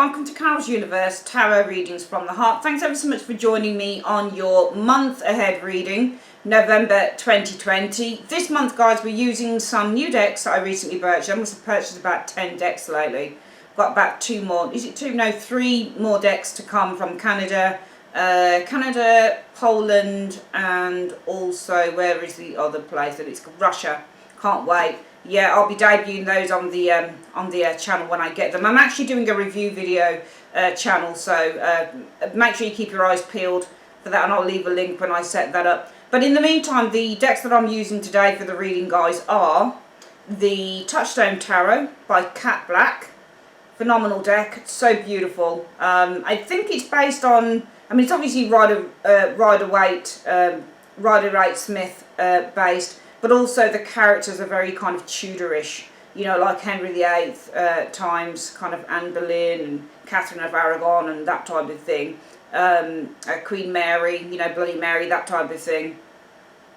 welcome to Carol's Universe Tarot Readings from the Heart. Thanks ever so much for joining me on your month ahead reading, November 2020. This month, guys, we're using some new decks that I recently purchased. I must have purchased about 10 decks lately. Got about 2 more, is it 2? No, 3 more decks to come from Canada, Poland, and also, where is the other place? That it's Russia. Can't wait. Yeah, I'll be debuting those on the channel when I get them. I'm actually doing a review video channel, so make sure you keep your eyes peeled for that, and I'll leave a link when I set that up. But in the meantime, the decks that I'm using today for the reading, guys, are the Touchstone Tarot by Cat Black. Phenomenal deck, so beautiful. I think it's based on, I mean, it's obviously Rider-Waite-Smith based, but also the characters are very kind of Tudorish, you know, like Henry VIII times, kind of Anne Boleyn and Catherine of Aragon and that type of thing. Queen Mary, you know, Bloody Mary, that type of thing.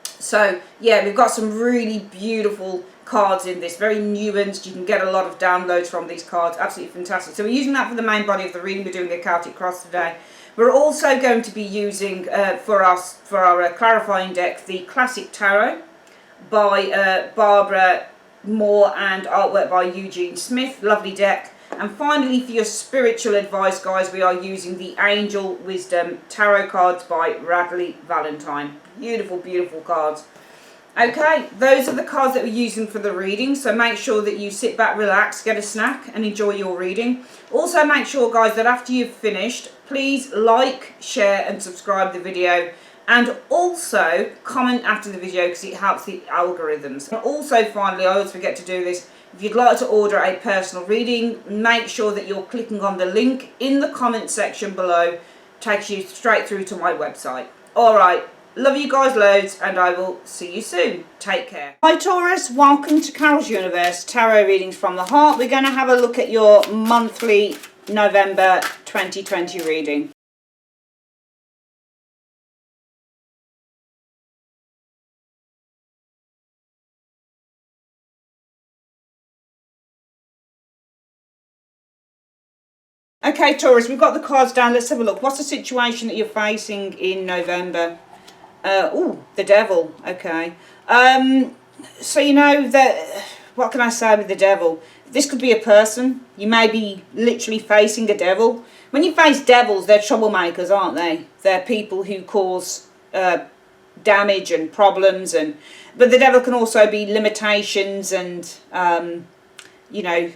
So, yeah, we've got some really beautiful cards in this, very nuanced. You can get a lot of downloads from these cards, absolutely fantastic. So we're using that for the main body of the reading. We're doing the Celtic Cross today. We're also going to be using, for our clarifying deck, the Classic Tarot by Barbara Moore and artwork by Eugene Smith. Lovely deck. And finally, for your spiritual advice, guys, we are using the Angel Wisdom Tarot cards by Radley Valentine. Beautiful, beautiful cards. Okay, those are the cards that we're using for the reading, so make sure that you sit back, relax, get a snack and enjoy your reading. Also make sure, guys, that after you've finished, please like, share and subscribe the video, and also comment after the video because it helps the algorithms. And also, finally, I always forget to do this, if you'd like to order a personal reading, make sure that you're clicking on the link in the comment section below. It takes you straight through to my website. Alright, love you guys loads, and I will see you soon. Take care. Hi Taurus, welcome to Carol's Universe Tarot Readings from the Heart. We're going to have a look at your monthly November 2020 reading. Okay, Taurus, we've got the cards down. Let's have a look. What's the situation that you're facing in November? Oh, the Devil. Okay. So, you know, that, what can I say with the Devil? This could be a person. You may be literally facing a devil. When you face devils, they're troublemakers, aren't they? They're people who cause damage and problems. But the devil can also be limitations and, you know,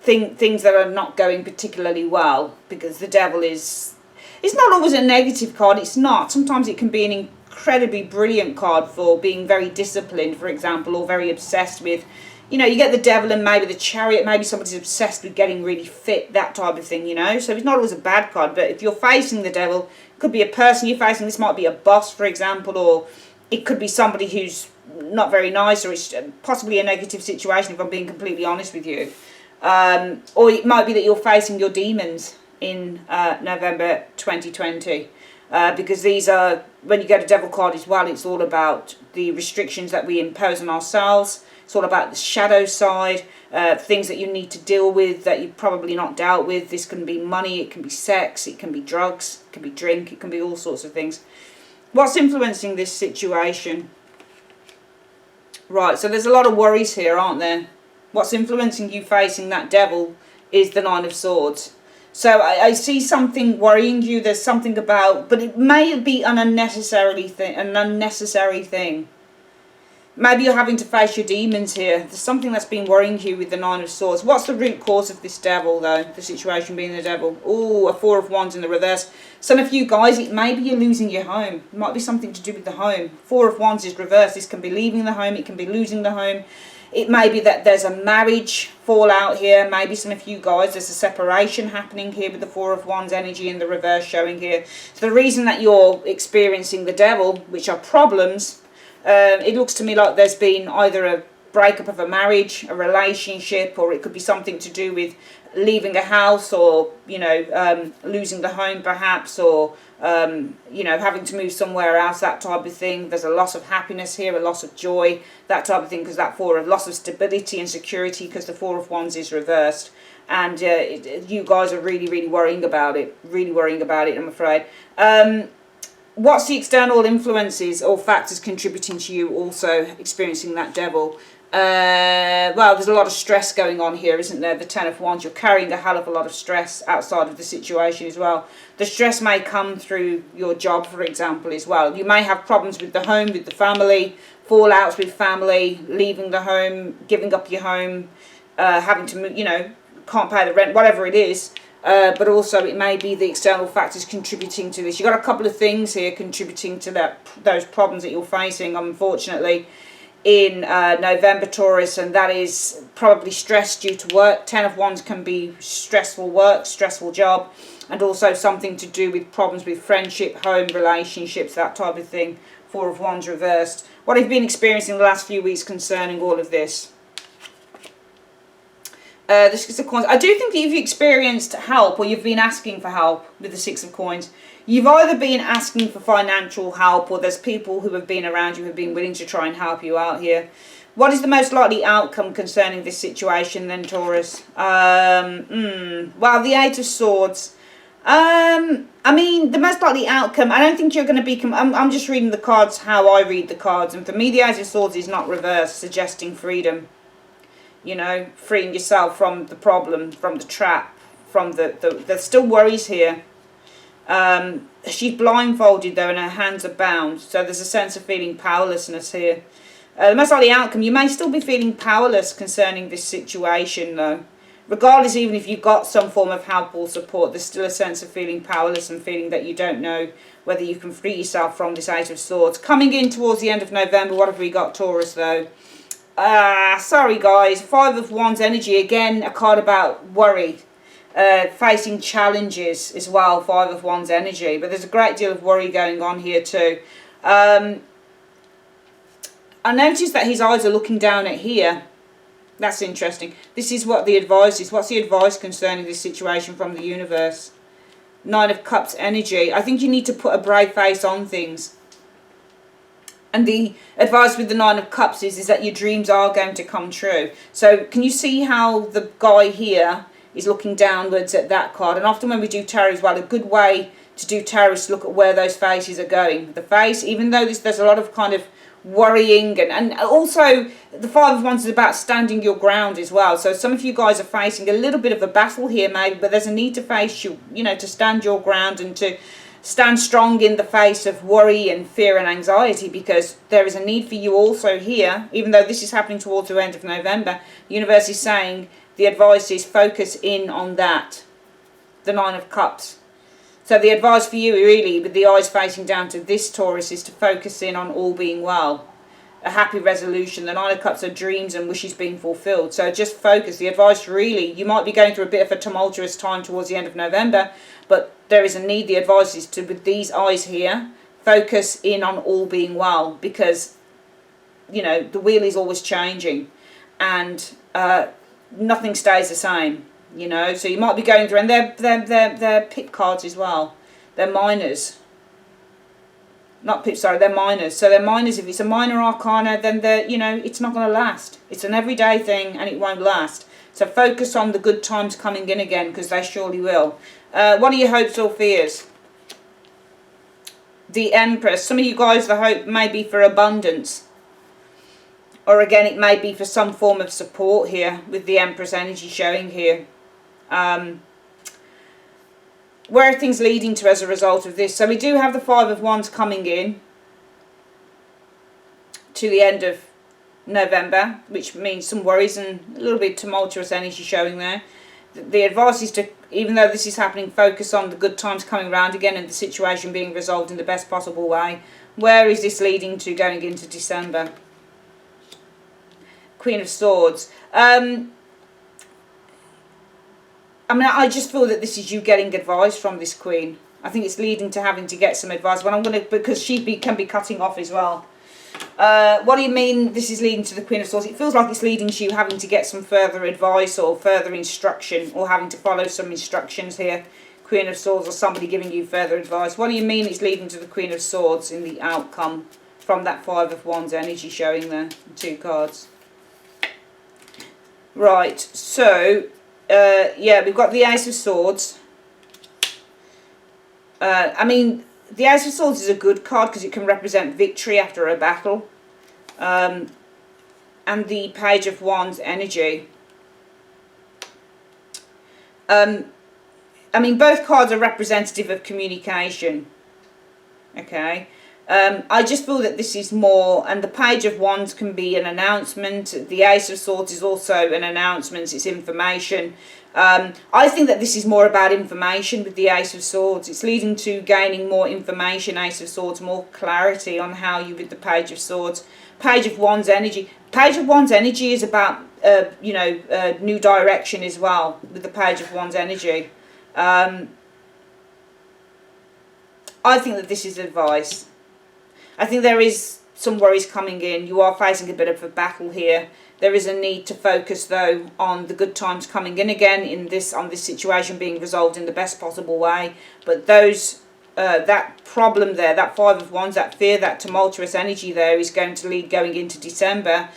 things that are not going particularly well, because the devil it's not always a negative card. It's not. Sometimes it can be an incredibly brilliant card for being very disciplined, for example, or very obsessed with, you know, you get the devil and maybe the Chariot, maybe somebody's obsessed with getting really fit, that type of thing, you know. So it's not always a bad card, but if you're facing the devil, it could be a person you're facing. This might be a boss, for example, or it could be somebody who's not very nice, or it's possibly a negative situation, if I'm being completely honest with you. Or it might be that you're facing your demons in November 2020, because these are, when you get a devil card as well, it's all about the restrictions that we impose on ourselves. It's all about the shadow side, things that you need to deal with that you've probably not dealt with. This can be money, it can be sex, it can be drugs, it can be drink, it can be all sorts of things. What's influencing this situation? Right, so there's a lot of worries here, aren't there? What's influencing you facing that devil is the Nine of Swords. So I see something worrying you. There's something about, but it may be an unnecessary thing. Maybe you're having to face your demons here. There's something that's been worrying you with the Nine of Swords. What's the root cause of this devil, though? The situation being the devil. Oh, a Four of Wands in the reverse. Some of you guys, it may be you're losing your home. It might be something to do with the home. Four of Wands is reversed. This can be leaving the home. It can be losing the home. It may be that there's a marriage fallout here. Maybe some of you guys, there's a separation happening here with the Four of Wands energy in the reverse showing here. So the reason that you're experiencing the devil, which are problems, it looks to me like there's been either a breakup of a marriage, a relationship, or it could be something to do with leaving a house, or you know, losing the home perhaps, or you know, having to move somewhere else, that type of thing. There's a loss of happiness here, a loss of joy, that type of thing, because that four of loss of stability and security, because the Four of Wands is reversed. And you guys are really worrying about it, I'm afraid. What's the external influences or factors contributing to you also experiencing that devil? Well, there's a lot of stress going on here, isn't there? The Ten of Wands, you're carrying a hell of a lot of stress outside of the situation as well. The stress may come through your job, for example, as well. You may have problems with the home, with the family, fallouts with family, leaving the home, giving up your home, having to move, you know, can't pay the rent, whatever it is. But also it may be the external factors contributing to this. You've got a couple of things here contributing to those problems that you're facing, unfortunately, in November, Taurus, and that is probably stress due to work. Ten of Wands can be stressful work, stressful job, and also something to do with problems with friendship, home, relationships, that type of thing. Four of Wands reversed. What have you been experiencing the last few weeks concerning all of this? The Six of Coins. I do think that you've experienced help, or you've been asking for help with the Six of Coins. You've either been asking for financial help, or there's people who have been around you who have been willing to try and help you out here. What is the most likely outcome concerning this situation then, Taurus? Well, the Eight of Swords. I mean, the most likely outcome, I don't think you're going to be... I'm just reading the cards how I read the cards, and for me the Eight of Swords is not reversed, suggesting freedom. You know, freeing yourself from the problem, from the trap, from there's still worries here. She's blindfolded though, and her hands are bound, so there's a sense of feeling powerlessness here. The most likely outcome, you may still be feeling powerless concerning this situation though. Regardless, even if you've got some form of help or support, there's still a sense of feeling powerless and feeling that you don't know whether you can free yourself from this Eight of Swords. Coming in towards the end of November, what have we got, Taurus, though? Sorry guys, Five of Wands energy, again a card about worry, facing challenges as well, Five of Wands energy, but there's a great deal of worry going on here too. I noticed that his eyes are looking down at here. That's interesting. This is what the advice is. What's the advice concerning this situation from the universe? Nine of Cups energy. I think you need to put a brave face on things. And the advice with the Nine of Cups is that your dreams are going to come true. So can you see how the guy here is looking downwards at that card? And often when we do tarot as well, a good way to do tarot is to look at where those faces are going. The face, even though there's a lot of kind of worrying, and also the Five of Wands is about standing your ground as well. So some of you guys are facing a little bit of a battle here maybe, but there's a need to face you know, to stand your ground and to stand strong in the face of worry and fear and anxiety, because there is a need for you also here, even though this is happening towards the end of November. The universe is saying the advice is focus in on that, the Nine of Cups. So the advice for you really, with the eyes facing down to this, Taurus, is to focus in on all being well. A happy resolution. The Nine of Cups are dreams and wishes being fulfilled. So just focus. The advice really, you might be going through a bit of a tumultuous time towards the end of November, but there is a need. The advice is to, with these eyes here, focus in on all being well, because, you know, the wheel is always changing and nothing stays the same, you know. So you might be going through, and they're pit cards as well. They're minors. Not pips, sorry, they're minors. So they're minors. If it's a minor arcana, then they're, you know, it's not going to last. It's an everyday thing and it won't last. So focus on the good times coming in again, because they surely will. What are your hopes or fears? The Empress. Some of you guys, the hope may be for abundance. Or again, it may be for some form of support here with the Empress energy showing here. Where are things leading to as a result of this? So we do have the Five of Wands coming in to the end of November, which means some worries and a little bit tumultuous energy showing there. The advice is to, even though this is happening, focus on the good times coming around again and the situation being resolved in the best possible way. Where is this leading to going into December? Queen of Swords. I mean, I just feel that this is you getting advice from this Queen. I think it's leading to having to get some advice. But I'm going to, because she can be cutting off as well. What do you mean this is leading to the Queen of Swords? It feels like it's leading to you having to get some further advice or further instruction, or having to follow some instructions here. Queen of Swords, or somebody giving you further advice. What do you mean it's leading to the Queen of Swords in the outcome from that Five of Wands energy showing there? 2 cards. Right, so, yeah, we've got the Ace of Swords. I mean, the Ace of Swords is a good card because it can represent victory after a battle. And the Page of Wands energy. I mean, both cards are representative of communication. Okay. I just feel that this is more, and the Page of Wands can be an announcement. The Ace of Swords is also an announcement. It's information. I think that this is more about information with the Ace of Swords. It's leading to gaining more information, Ace of Swords, more clarity on how you with the Page of Swords. Page of Wands energy. Page of Wands energy is about, you know, new direction as well with the Page of Wands energy. I think that this is advice. I think there is some worries coming in. You are facing a bit of a battle here. There is a need to focus, though, on the good times coming in again, on this situation being resolved in the best possible way. But that problem there, that Five of Wands, that fear, that tumultuous energy there is going to lead going into December,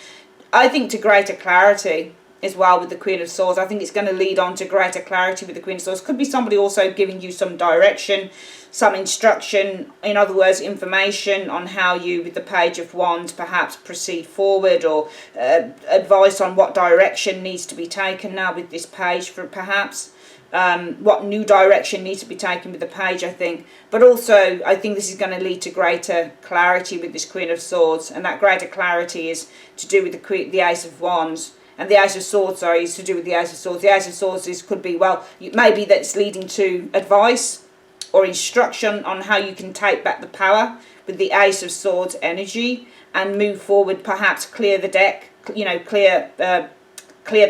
I think, to greater clarity as well with the Queen of Swords. I think it's going to lead on to greater clarity with the Queen of Swords. Could be somebody also giving you some direction, some instruction, in other words, information on how you, with the Page of Wands, perhaps proceed forward, or advice on what direction needs to be taken now with this page, for perhaps what new direction needs to be taken with the page, I think. But also, I think this is going to lead to greater clarity with this Queen of Swords, and that greater clarity is to do with the Ace of Wands. And the Ace of Swords, sorry, is to do with the Ace of Swords. The Ace of Swords could be, well, maybe that's leading to advice or instruction on how you can take back the power with the Ace of Swords energy and move forward, perhaps clear the deck, you know, clear the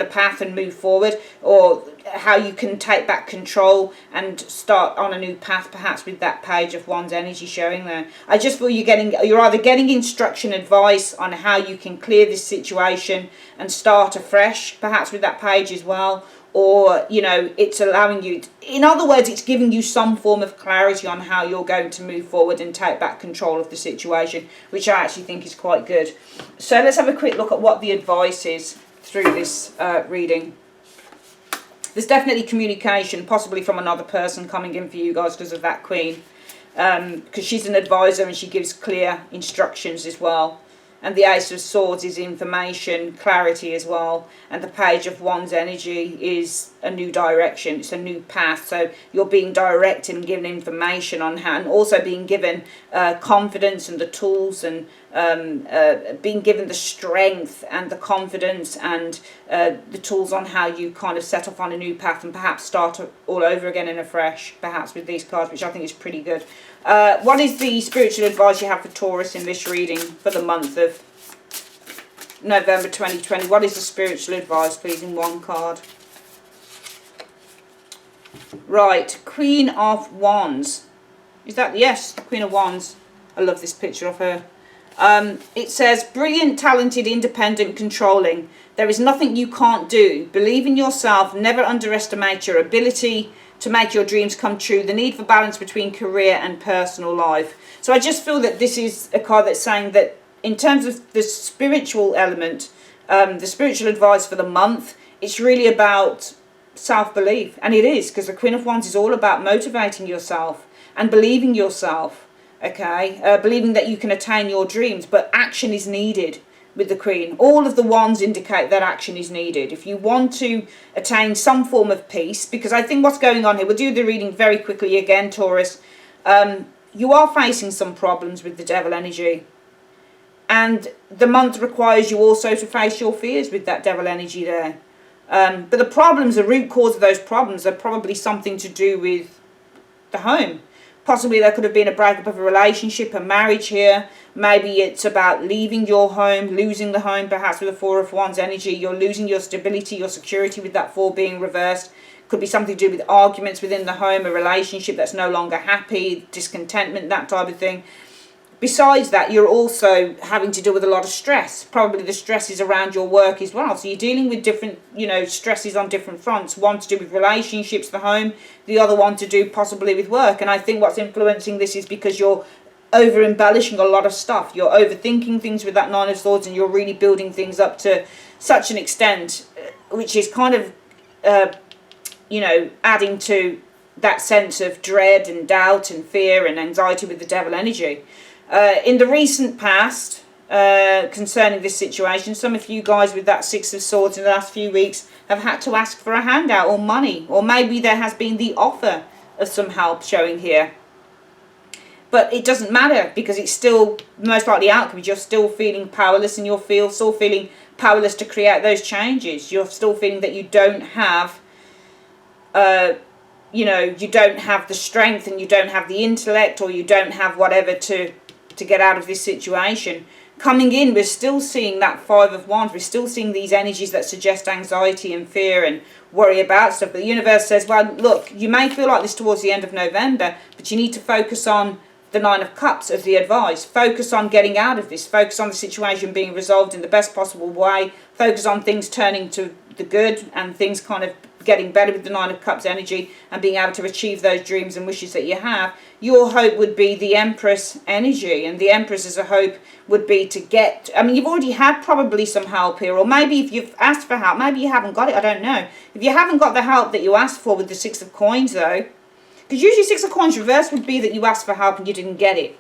path and move forward, or how you can take back control and start on a new path, perhaps with that Page of Wands energy showing there. I just feel you're either getting instruction, advice on how you can clear this situation and start afresh, perhaps with that page as well, or, you know, it's allowing you, in other words, it's giving you some form of clarity on how you're going to move forward and take back control of the situation, which I actually think is quite good. So let's have a quick look at what the advice is through this reading. There's definitely communication, possibly from another person coming in for you guys because of that Queen, because she's an advisor and she gives clear instructions as well. And the Ace of Swords is information, clarity as well. And the Page of Wands energy is a new direction. It's a new path. So you're being directed and given information on how, and also being given confidence and the tools, and being given the strength and the confidence and the tools on how you kind of set off on a new path and perhaps start all over again in a fresh, perhaps with these cards, which I think is pretty good. What is the spiritual advice you have for Taurus in this reading for the month of November 2020? What is the spiritual advice, please, in one card? Right, Queen of Wands. Is that, yes, the Queen of Wands. I love this picture of her. It says, brilliant, talented, independent, controlling. There is nothing you can't do. Believe in yourself. Never underestimate your ability to make your dreams come true. The need for balance between career and personal life. So I just feel that this is a card that's saying that in terms of the spiritual element, the spiritual advice for the month, it's really about self-belief. And it is, because the Queen of Wands is all about motivating yourself and believing yourself. Okay, believing that you can attain your dreams, but action is needed with the Queen. All of the wands indicate that action is needed. If you want to attain some form of peace, because I think what's going on here, we'll do the reading very quickly again, Taurus. You are facing some problems with the Devil energy. And the month requires you also to face your fears with that Devil energy there. But the problems, the root cause of those problems are probably something to do with the home. Possibly there could have been a breakup of a relationship, a marriage here. Maybe it's about leaving your home, losing the home, perhaps with the Four of Wands energy. You're losing your stability, your security with that Four being reversed. Could be something to do with arguments within the home, a relationship that's no longer happy, discontentment, that type of thing. Besides that, you're also having to deal with a lot of stress. Probably the stress is around your work as well. So you're dealing with different, stresses on different fronts. One to do with relationships, the home, the other one to do possibly with work. And I think what's influencing this is because you're over embellishing a lot of stuff. You're overthinking things with that Nine of Swords, and you're really building things up to such an extent, which is kind of, adding to that sense of dread and doubt and fear and anxiety with the devil energy. In the recent past, concerning this situation, some of you guys with that Six of Swords in the last few weeks have had to ask for a handout or money, or maybe there has been the offer of some help showing here. But it doesn't matter, because it's still most likely outcome. You're still feeling powerless, and you're still feeling powerless to create those changes. You're still feeling that you don't have, you don't have the strength, and you don't have the intellect, or you don't have whatever to get out of this situation. Coming in, we're still seeing that Five of Wands. We're still seeing these energies that suggest anxiety and fear and worry about stuff. But the universe says, well, look, you may feel like this towards the end of November, but you need to focus on the Nine of Cups as the advice. Focus on getting out of this. Focus on the situation being resolved in the best possible way. Focus on things turning to the good and things kind of getting better with the Nine of Cups energy and being able to achieve those dreams and wishes that you have. Your hope would be the Empress energy, and the Empress as a hope would be to get, you've already had probably some help here, or maybe if you've asked for help, maybe you haven't got it, I don't know. If you haven't got the help that you asked for with the Six of Coins though, because usually Six of Coins reverse would be that you asked for help and you didn't get it.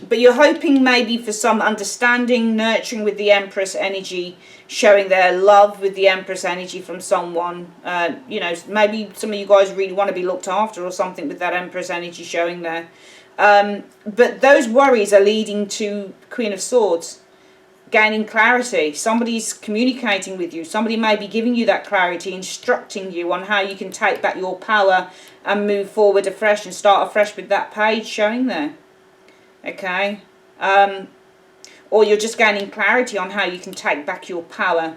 But you're hoping maybe for some understanding, nurturing with the Empress energy, showing their love with the Empress energy from someone. Maybe some of you guys really want to be looked after or something with that Empress energy showing there. But those worries are leading to Queen of Swords, gaining clarity. Somebody's communicating with you. Somebody may be giving you that clarity, instructing you on how you can take back your power and move forward afresh and start afresh with that page showing there. Okay, or you're just gaining clarity on how you can take back your power,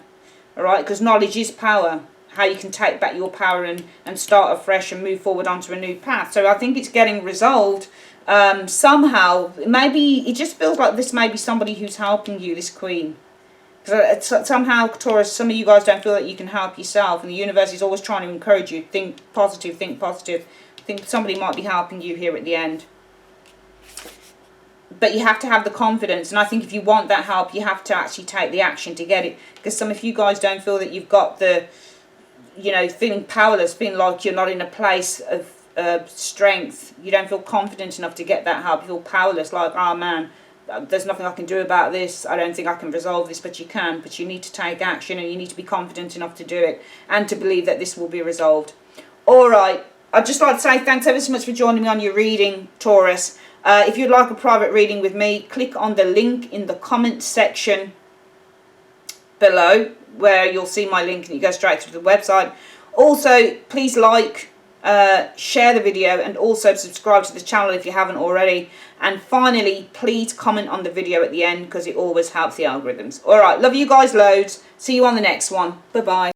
all right, because knowledge is power, how you can take back your power and start afresh and move forward onto a new path. So I think it's getting resolved somehow. Maybe it just feels like this may be somebody who's helping you, this Queen. Because somehow, Taurus, some of you guys don't feel that you can help yourself, and the universe is always trying to encourage you, think positive, think positive. I think somebody might be helping you here at the end. But you have to have the confidence, and I think if you want that help, you have to actually take the action to get it. Because some of you guys don't feel that you've got the, feeling powerless, feeling like you're not in a place of strength. You don't feel confident enough to get that help. You feel powerless, like, oh man, there's nothing I can do about this. I don't think I can resolve this, but you can. But you need to take action, and you need to be confident enough to do it and to believe that this will be resolved. All right. I'd just like to say thanks ever so much for joining me on your reading, Taurus. If you'd like a private reading with me, click on the link in the comments section below, where you'll see my link and you go straight to the website. Also, please like, share the video, and also subscribe to the channel if you haven't already. And finally, please comment on the video at the end, because it always helps the algorithms. Alright, love you guys loads. See you on the next one. Bye-bye.